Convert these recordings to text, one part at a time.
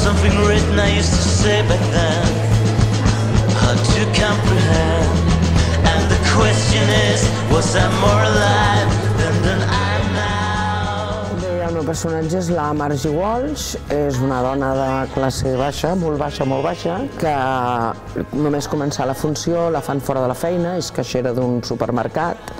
something written I used to say back then, hard to comprehend. And the question is, was I more alive than I am now? Bé, el meu personatge és la Margie Walsh, és una dona de classe baixa, molt baixa, que només començar la funció la fan fora de la feina, és caixera d'un supermercat,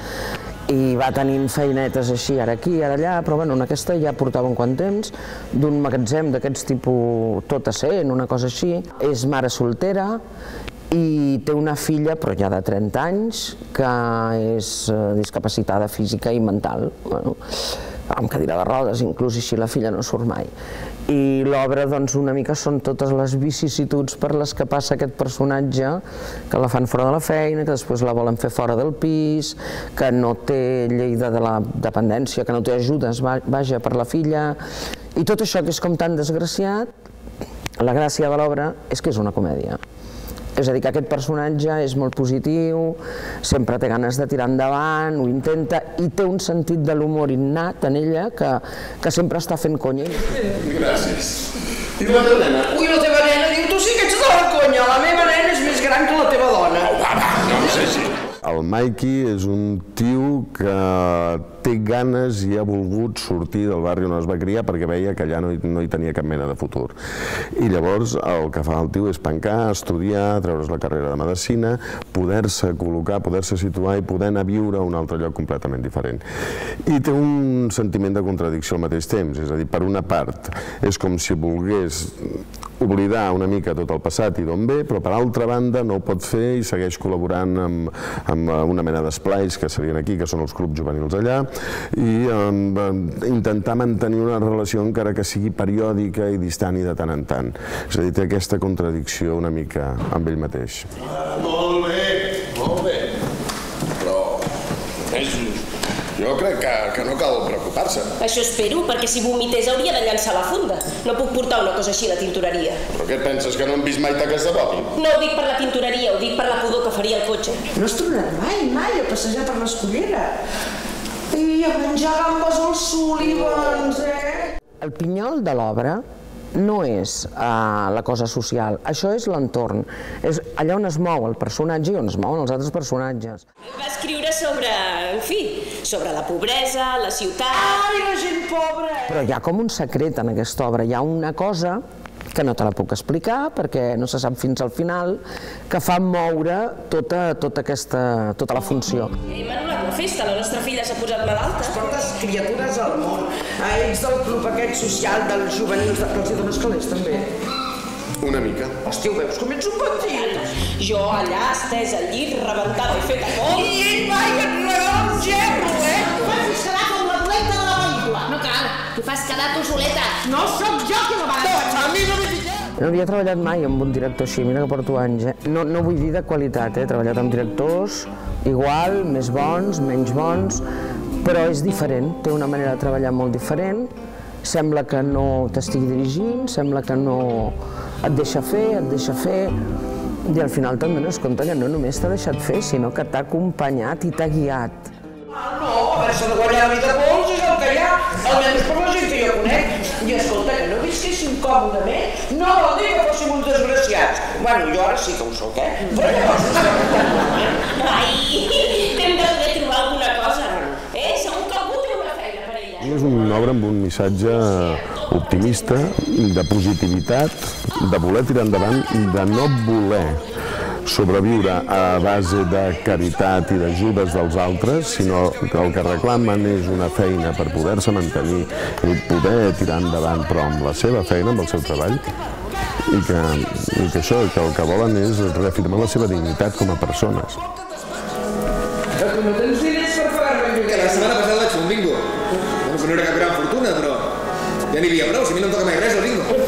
i va tenint feinetes així, ara aquí, ara allà, però bueno, en aquesta ja portava un quant temps, d'un magatzem d'aquests tipus tot a 100, una cosa així. És mare soltera i té una filla, però ja de 30 anys, que és discapacitada física i mental, bueno, amb cadira de rodes, inclús així la filla no surt mai. I l'obra, doncs, una mica són totes les vicissituds per les que passa aquest personatge, que la fan fora de la feina, que després la volen fer fora del pis, que no té llei de la dependència, que no té ajudes, vaja, per la filla, i tot això que és com tan desgraciat, la gràcia de l'obra és que és una comèdia. És a dir, que aquest personatge és molt positiu, sempre té ganes de tirar endavant, ho intenta, i té un sentit de l'humor innat en ella que sempre està fent conya. Gràcies. I la teva nena? Ui, la teva nena, diu, tu sí que ets de la conya, la meva nena és més gran que la teva dona. No sé si... El Mikey és un tio que té ganes i ha volgut sortir del barri on es va criar perquè veia que allà no hi tenia cap mena de futur. I llavors el que fa el tio és pencar, estudiar, treure's la carrera de medicina, poder-se col·locar, poder-se situar i poder anar a viure a un altre lloc completament diferent. I té un sentiment de contradicció al mateix temps, és a dir, per una part és com si volgués oblidar una mica tot el passat i d'on ve, però per altra banda no ho pot fer i segueix col·laborant amb una mena d'esplais que serien aquí, que són els clubs juvenils allà, i intentar mantenir una relació encara que sigui periòdica i distant i de tant en tant. És a dir, té aquesta contradicció una mica amb ell mateix. Molt bé. Però jo crec que no cal preocupar-se. Això espero, perquè si vomités hauria de llançar la funda. No puc portar una cosa així a la tintoreria. Però què et penses, que no hem vist mai taques de vòmit? No ho dic per la tintoreria, ho dic per la pudor que faria el cotxe. No has tornat mai a passejar per l'Escullera. I a menjar gambes als Sullivans, El pinyol de l'obra no és la cosa social, això és l'entorn, és allà on es mou el personatge i on es mouen els altres personatges. Va escriure sobre, en fi, sobre la pobresa, la ciutat... Ai, la gent pobra! Però hi ha com un secret en aquesta obra, hi ha una cosa que no te la puc explicar perquè no se sap fins al final, que fa moure tota la funció. Hem anul·lat la festa, la nostra filla s'ha posat malalta. Quantes criatures al món. Ets del club aquest social dels juvenils, que els hi dones calés també. Una mica. Hòstia, ho veus com ets un petit? Jo allà, estès al llit, rebentada i feta com... I ell mai et regala un gerro, Fas quedar com la dolenta de la pel·lícula. No cal, tu fas quedar tu soleta. No sóc jo qui la va... A mi no m'he ficat. No havia treballat mai amb un director així, mira que porto anys, No vull dir de qualitat, He treballat amb directors igual, més bons, menys bons, però és diferent, té una manera de treballar molt diferent, sembla que no t'estigui dirigint, sembla que no et deixa fer, i al final te'n dones compte que no només t'ha deixat fer, sinó que t'ha acompanyat i t'ha guiat. No, haver-se de guanyar la vida pols és el que hi ha, almenys per la gent que jo conec. I escolta, que no visquéssim còmodament, no vol dir que fóssim uns desgraciats. Bueno, jo ara sí que ho soc, Però llavors no sé què. Ai, hem de poder trobar alguna cosa. Segur que algú té una feina per ella. És una obra amb un missatge optimista, de positivitat, de voler tirar endavant, de no voler sobreviure a base de caritat i d'ajudes dels altres, sinó que el que reclamen és una feina per poder-se mantenir i poder tirar endavant, però amb la seva feina, amb el seu treball, i que això, que el que volen és reafirmar la seva dignitat com a persones. Tu no tens diners per pagar-me el lloguer? La setmana passada vaig fer un bingo. No era cap gran fortuna, però ja n'hi havia prou, si a mi no em toca mai res el bingo.